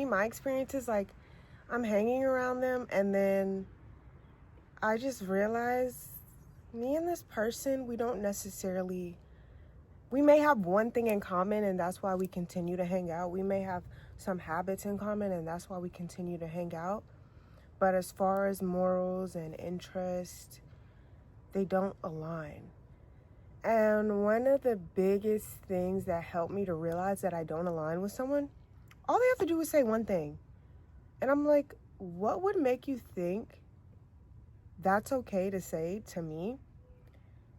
me, my experience is like I'm hanging around them and then I just realize me and this person, we may have one thing in common and that's why we continue to hang out. We may have some habits in common and that's why we continue to hang out. But as far as morals and interest, they don't align. And one of the biggest things that helped me to realize that I don't align with someone, all they have to do is say one thing. And I'm like, what would make you think that's okay to say to me?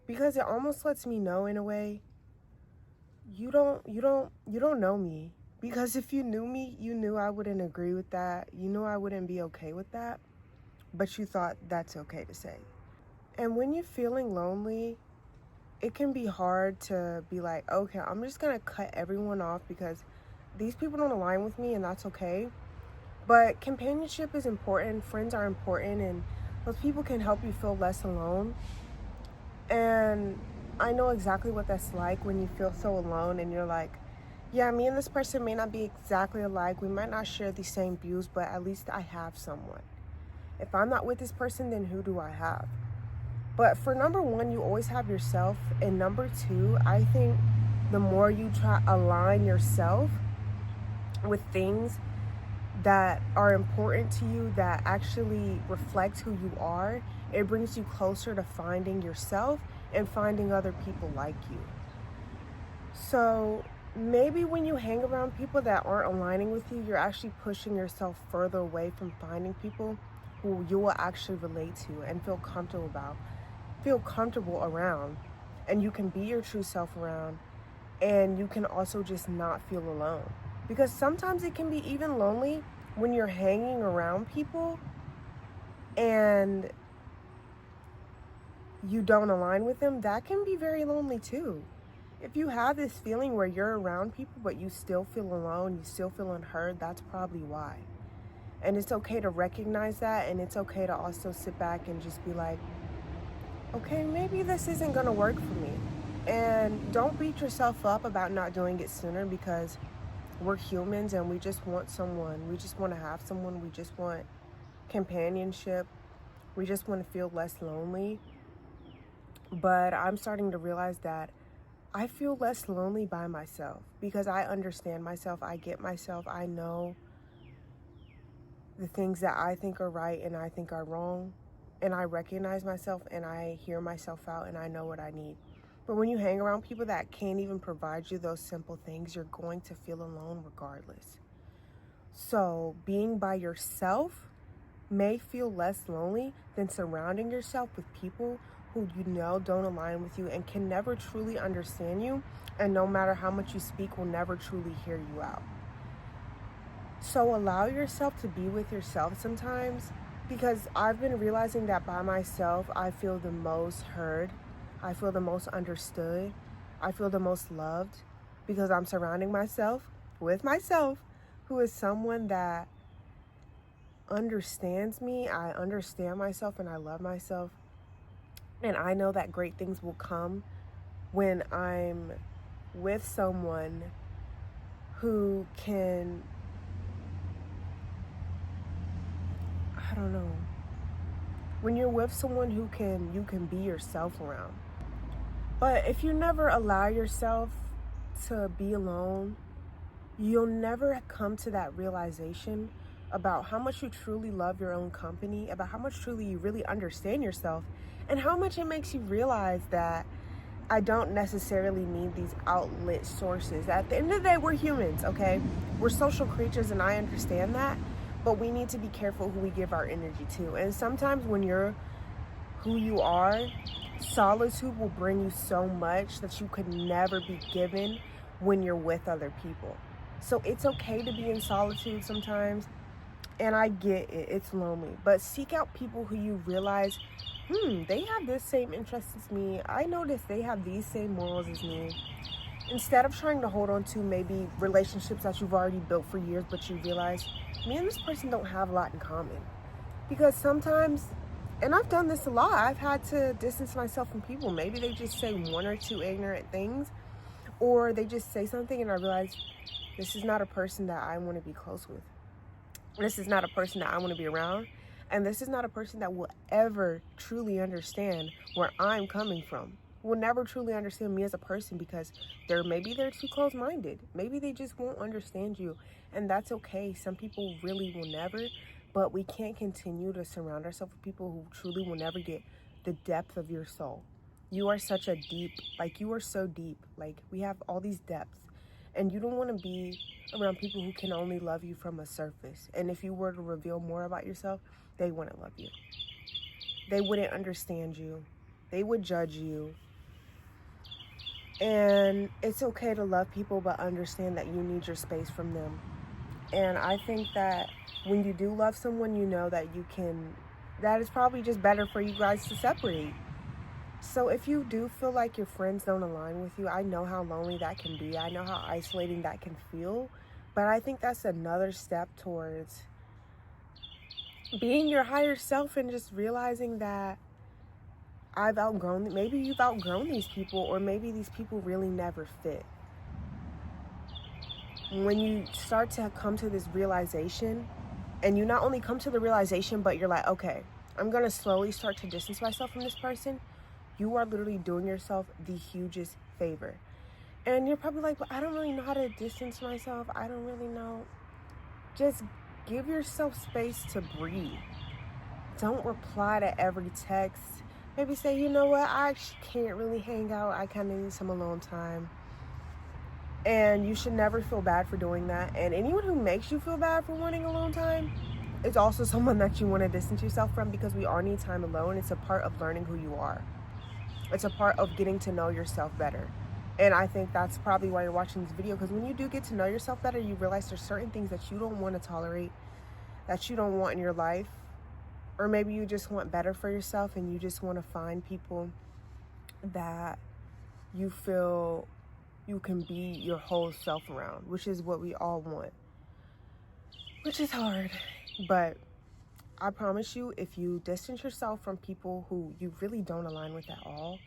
Because it almost lets me know in a way, you don't know me. Because if you knew me, you knew I wouldn't agree with that. You knew I wouldn't be okay with that. But you thought that's okay to say. And when you're feeling lonely, it can be hard to be like, okay, I'm just gonna cut everyone off because these people don't align with me and that's okay. But companionship is important, friends are important, and those people can help you feel less alone. And I know exactly what that's like when you feel so alone and you're like, yeah, me and this person may not be exactly alike. We might not share the same views, but at least I have someone. If I'm not with this person, then who do I have? But for number one, you always have yourself. And number two, I think the more you try align yourself with things that are important to you, that actually reflect who you are, it brings you closer to finding yourself and finding other people like you. So maybe when you hang around people that aren't aligning with you, you're actually pushing yourself further away from finding people who you will actually relate to and feel comfortable around, and you can be your true self around, and you can also just not feel alone. Because sometimes it can be even lonely when you're hanging around people and you don't align with them. That can be very lonely too. If you have this feeling where you're around people but you still feel alone, you still feel unheard, that's probably why. And it's okay to recognize that, and it's okay to also sit back and just be like, okay, maybe this isn't gonna work for me. And don't beat yourself up about not doing it sooner, because we're humans and we just want someone. We just want to have someone. We just want companionship. We just want to feel less lonely. But I'm starting to realize that I feel less lonely by myself because I understand myself. I get myself. I know the things that I think are right and I think are wrong. And I recognize myself and I hear myself out and I know what I need. But when you hang around people that can't even provide you those simple things, you're going to feel alone regardless. So being by yourself may feel less lonely than surrounding yourself with people who you know don't align with you and can never truly understand you, and no matter how much you speak, will never truly hear you out. So allow yourself to be with yourself sometimes, because I've been realizing that by myself, I feel the most heard. I feel the most understood. I feel the most loved because I'm surrounding myself with myself, who is someone that understands me. I understand myself and I love myself. And I know that great things will come when I'm with someone who can, I don't know, when you're with someone who you can be yourself around. But if you never allow yourself to be alone, you'll never come to that realization about how much you truly love your own company, about how much truly you really understand yourself, and how much it makes you realize that I don't necessarily need these outlet sources. At the end of the day, we're humans, okay? We're social creatures, and I understand that, but we need to be careful who we give our energy to. And sometimes when you're who you are, solitude will bring you so much that you could never be given when you're with other people. So it's okay to be in solitude sometimes, and I get it, it's lonely, but seek out people who you realize, they have this same interest as me. I notice they have these same morals as me. Instead of trying to hold on to maybe relationships that you've already built for years, but you realize, me and this person don't have a lot in common. Because sometimes, and I've done this a lot, I've had to distance myself from people. Maybe they just say one or two ignorant things, or they just say something and I realize this is not a person that I want to be close with. This is not a person that I want to be around. And this is not a person that will ever truly understand where I'm coming from. Will never truly understand me as a person because maybe they're too close-minded. Maybe they just won't understand you. And that's okay. Some people really will never. But we can't continue to surround ourselves with people who truly will never get the depth of your soul. You are such a deep, like you are so deep. Like we have all these depths. And you don't want to be around people who can only love you from a surface. And if you were to reveal more about yourself, they wouldn't love you. They wouldn't understand you. They would judge you. And it's okay to love people, but understand that you need your space from them. And I think that when you do love someone, you know that that is probably just better for you guys to separate. So if you do feel like your friends don't align with you, I know how lonely that can be. I know how isolating that can feel. But I think that's another step towards being your higher self and just realizing that maybe you've outgrown these people, or maybe these people really never fit. When you start to come to this realization, and you not only come to the realization, but you're like, okay, I'm going to slowly start to distance myself from this person, you are literally doing yourself the hugest favor. And you're probably like, but I don't really know how to distance myself. I don't really know. Just give yourself space to breathe. Don't reply to every text. Maybe say, you know what, I actually can't really hang out. I kind of need some alone time. And you should never feel bad for doing that. And anyone who makes you feel bad for wanting alone time is also someone that you want to distance yourself from, because we all need time alone. It's a part of learning who you are. It's a part of getting to know yourself better. And I think that's probably why you're watching this video, because when you do get to know yourself better, you realize there's certain things that you don't want to tolerate, that you don't want in your life. Or maybe you just want better for yourself, and you just want to find people that you feel you can be your whole self around, which is what we all want, which is hard. But I promise you, if you distance yourself from people who you really don't align with at all,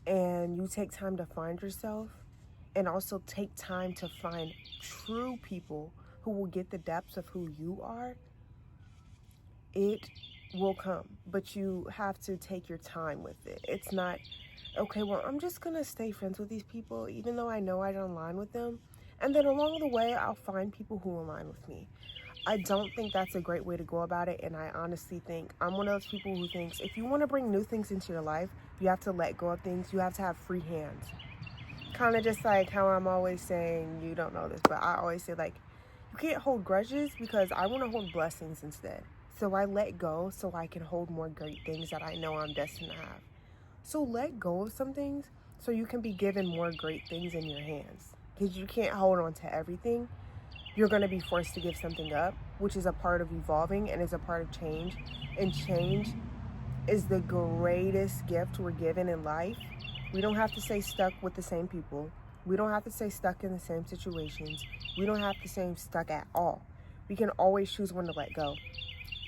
and you take time to find yourself, and also take time to find true people who will get the depths of who you are, it will come. But you have to take your time with it. It's not, okay, well, I'm just gonna stay friends with these people even though I know I don't align with them, and then along the way I'll find people who align with me. I don't think that's a great way to go about it. And I honestly think I'm one of those people who thinks if you want to bring new things into your life, you have to let go of things. You have to have free hands. Kind of just like how I'm always saying, you don't know this, but I always say, like, you can't hold grudges, because I want to hold blessings instead. So I let go so I can hold more great things that I know I'm destined to have. So let go of some things so you can be given more great things in your hands, because you can't hold on to everything. You're going to be forced to give something up, which is a part of evolving and is a part of change. And change is the greatest gift we're given in life. We don't have to stay stuck with the same people. We don't have to stay stuck in the same situations. We don't have to stay stuck at all. We can always choose when to let go.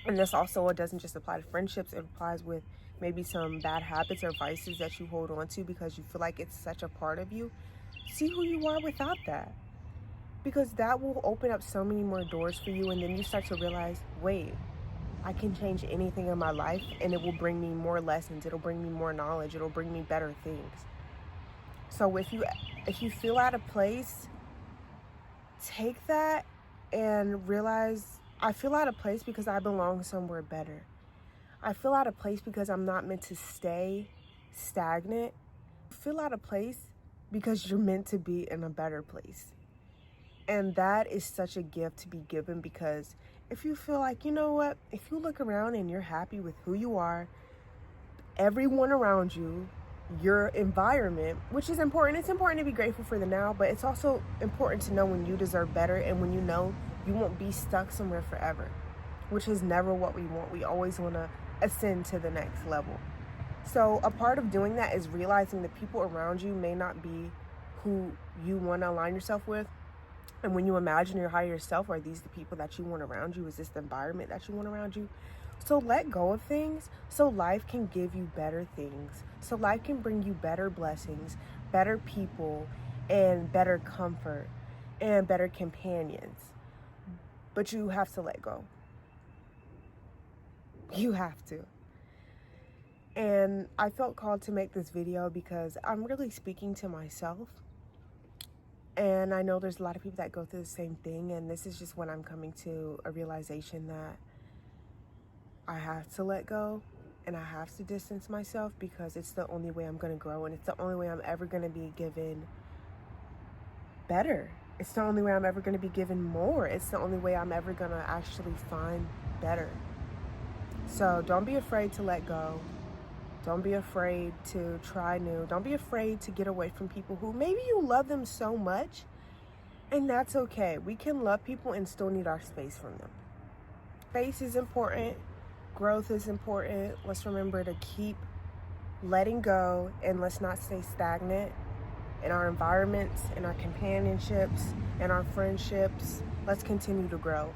And this also, it doesn't just apply to friendships. It applies with maybe some bad habits or vices that you hold on to because you feel like it's such a part of you. See who you are without that, because that will open up so many more doors for you. And then you start to realize, wait, I can change anything in my life, and it will bring me more lessons. It'll bring me more knowledge. It'll bring me better things. So if you feel out of place, take that and realize, I feel out of place because I belong somewhere better. I feel out of place because I'm not meant to stay stagnant. I feel out of place because you're meant to be in a better place. And that is such a gift to be given, because if you feel like, you know what, if you look around and you're happy with who you are, everyone around you, your environment, which is important. It's important to be grateful for the now, but it's also important to know when you deserve better, and when you know you won't be stuck somewhere forever, which is never what we want. We always want to ascend to the next level. So a part of doing that is realizing that people around you may not be who you want to align yourself with. And when you imagine your higher self, are these the people that you want around you? Is this the environment that you want around you? So let go of things so life can give you better things. So life can bring you better blessings, better people, and better comfort, and better companions. but you have to let go. You have to. And I felt called to make this video because I'm really speaking to myself. And I know there's a lot of people that go through the same thing. And this is just when I'm coming to a realization that I have to let go and I have to distance myself, because it's the only way I'm going to grow. And it's the only way I'm ever going to be given better. It's the only way I'm ever going to be given more. It's the only way I'm ever going to actually find better. So don't be afraid to let go. Don't be afraid to try new. Don't be afraid to get away from people who maybe you love them so much, and that's okay. We can love people and still need our space from them. Space is important. Growth is important. Let's remember to keep letting go, and let's not stay stagnant in our environments, in our companionships, in our friendships. Let's continue to grow.